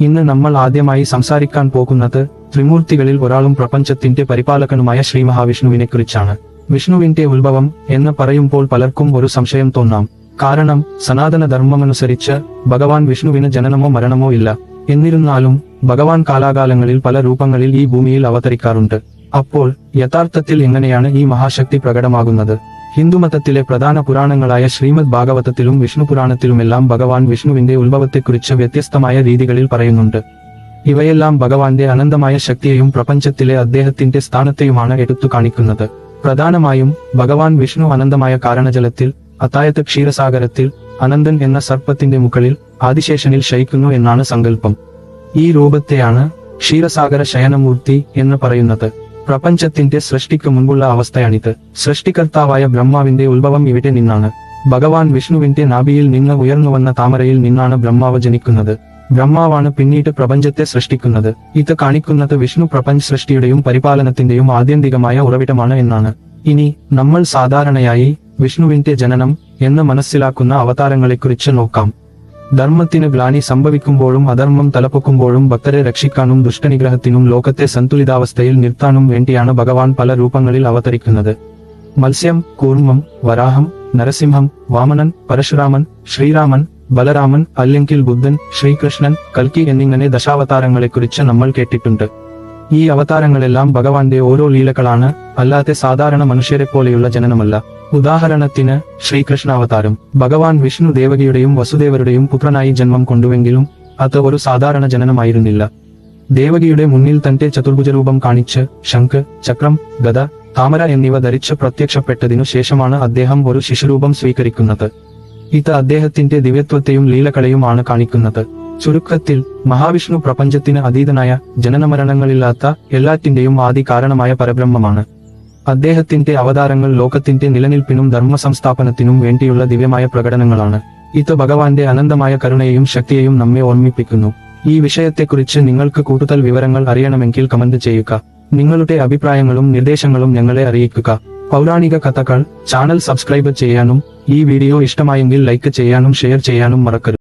ഇന്ന് നമ്മൾ ആദ്യമായി സംസാരിക്കാൻ പോകുന്നത് ത്രിമൂർത്തികളിൽ ഒരാളും പ്രപഞ്ചത്തിന്റെ പരിപാലകനുമായ ശ്രീ മഹാവിഷ്ണുവിനെക്കുറിച്ചാണ്. വിഷ്ണുവിന്റെ ഉത്ഭവം എന്ന് പറയുമ്പോൾ പലർക്കും ഒരു സംശയം തോന്നാം. കാരണം സനാതന ധർമ്മമനുസരിച്ച് ഭഗവാൻ വിഷ്ണുവിന് ജനനമോ മരണമോ ഇല്ല. എന്നിരുന്നാലും ഭഗവാൻ കാലാകാലങ്ങളിൽ പല രൂപങ്ങളിൽ ഈ ഭൂമിയിൽ അവതരിക്കാറുണ്ട്. അപ്പോൾ യഥാർത്ഥത്തിൽ എങ്ങനെയാണ് ഈ മഹാശക്തി പ്രകടമാകുന്നത്? ഹിന്ദുമതത്തിലെ പ്രധാന പുരാണങ്ങളായ ശ്രീമദ് ഭാഗവതത്തിലും വിഷ്ണു പുരാണത്തിലുമെല്ലാം ഭഗവാൻ വിഷ്ണുവിന്റെ ഉത്ഭവത്തെക്കുറിച്ച് വ്യത്യസ്തമായ രീതികളിൽ പറയുന്നുണ്ട്. ഇവയെല്ലാം ഭഗവാന്റെ അനന്തമായ ശക്തിയെയും പ്രപഞ്ചത്തിലെ അദ്ദേഹത്തിന്റെ സ്ഥാനത്തെയുമാണ് എടുത്തു കാണിക്കുന്നത്. പ്രധാനമായും ഭഗവാൻ വിഷ്ണു അനന്തമായ കാരണജലത്തിൽ, അതായത് ക്ഷീരസാഗരത്തിൽ, അനന്തൻ എന്ന സർപ്പത്തിന്റെ മുകളിൽ ആദിശേഷനിൽ ശയിക്കുന്നു എന്നാണ് സങ്കല്പം. ഈ രൂപത്തെയാണ് ക്ഷീരസാഗര ശയനമൂർത്തി എന്ന് പറയുന്നത്. പ്രപഞ്ചത്തിന്റെ സൃഷ്ടിക്ക് മുൻപുള്ള അവസ്ഥയാണിത്. സൃഷ്ടികർത്താവായ ബ്രഹ്മാവിന്റെ ഉത്ഭവം ഇവിടെ നിന്നാണ്. ഭഗവാൻ വിഷ്ണുവിന്റെ നാഭിയിൽ നിന്ന് ഉയർന്നുവന്ന താമരയിൽ നിന്നാണ് ബ്രഹ്മാവ് ജനിക്കുന്നത്. ബ്രഹ്മാവാണ് പിന്നീട് പ്രപഞ്ചത്തെ സൃഷ്ടിക്കുന്നത്. ഇത് കാണിക്കുന്നത് വിഷ്ണു പ്രപഞ്ച സൃഷ്ടിയുടെയും പരിപാലനത്തിന്റെയും ആത്യന്തികമായ ഉറവിടമാണ് എന്നാണ്. ഇനി നമ്മൾ സാധാരണയായി വിഷ്ണുവിന്റെ ജനനം എന്ന് മനസ്സിലാക്കുന്ന അവതാരങ്ങളെക്കുറിച്ച് നോക്കാം. ധർമ്മത്തിന് ഗ്ലാനി സംഭവിക്കുമ്പോഴും അധർമ്മം തലപ്പൊക്കുമ്പോഴും ഭക്തരെ രക്ഷിക്കാനും ദുഷ്ടനിഗ്രഹത്തിനും ലോകത്തെ സന്തുലിതാവസ്ഥയിൽ നിർത്താനും വേണ്ടിയാണ് ഭഗവാൻ പല രൂപങ്ങളിൽ അവതരിക്കുന്നത്. മത്സ്യം, കൂർമ്മം, വരാഹം, നരസിംഹം, വാമനൻ, പരശുരാമൻ, ശ്രീരാമൻ, ബലരാമൻ അല്ലെങ്കിൽ ബുദ്ധൻ, ശ്രീകൃഷ്ണൻ, കൽക്കി എന്നിങ്ങനെ ദശാവതാരങ്ങളെക്കുറിച്ച് നമ്മൾ കേട്ടിട്ടുണ്ട്. ഈ അവതാരങ്ങളെല്ലാം ഭഗവാന്റെ ഓരോ ലീലകളാണ്, അല്ലാതെ സാധാരണ മനുഷ്യരെപ്പോലെയുള്ള ജനനമല്ല. ഉദാഹരണത്തിന് ശ്രീകൃഷ്ണാവതാരം ഭഗവാൻ വിഷ്ണു ദേവകിയുടെയും വസുദേവരുടെയും പുത്രനായി ജന്മം കൊണ്ടുവെങ്കിലും അത് ഒരു സാധാരണ ജനനമായിരുന്നില്ല. ദേവകിയുടെ മുന്നിൽ തന്റെ ചതുർഭുജരൂപം കാണിച്ച് ശംഖ്, ചക്രം, ഗദ, താമര എന്നിവ ധരിച്ച് പ്രത്യക്ഷപ്പെട്ടതിനു ശേഷമാണ് അദ്ദേഹം ഒരു ശിശുരൂപം സ്വീകരിക്കുന്നത്. ഇത് അദ്ദേഹത്തിന്റെ ദിവ്യത്വത്തെയും ലീലകളെയും ആണ് കാണിക്കുന്നത്. ചുരുക്കത്തിൽ മഹാവിഷ്ണു പ്രപഞ്ചത്തിന് അതീതനായ, ജനനമരണങ്ങളില്ലാത്ത, എല്ലാറ്റിന്റെയും ആദി കാരണമായ പരബ്രഹ്മമാണ്. അദ്ദേഹത്തിന്റെ അവതാരങ്ങൾ ലോകത്തിന്റെ നിലനിൽപ്പിനും ധർമ്മസംസ്ഥാപനത്തിനും വേണ്ടിയുള്ള ദിവ്യമായ പ്രകടനങ്ങളാണ്. ഇത് ഭഗവാന്റെ അനന്തമായ കരുണയെയും ശക്തിയെയും നമ്മെ ഓർമ്മിപ്പിക്കുന്നു. ഈ വിഷയത്തെക്കുറിച്ച് നിങ്ങൾക്ക് കൂടുതൽ വിവരങ്ങൾ അറിയണമെങ്കിൽ കമന്റ് ചെയ്യുക. നിങ്ങളുടെ അഭിപ്രായങ്ങളും നിർദ്ദേശങ്ങളും ഞങ്ങളെ അറിയിക്കുക. പൗരാണിക കഥകൾ ചാനൽ സബ്സ്ക്രൈബ് ചെയ്യാനും ഈ വീഡിയോ ഇഷ്ടമായെങ്കിൽ ലൈക്ക് ചെയ്യാനും ഷെയർ ചെയ്യാനും മറക്കരുത്.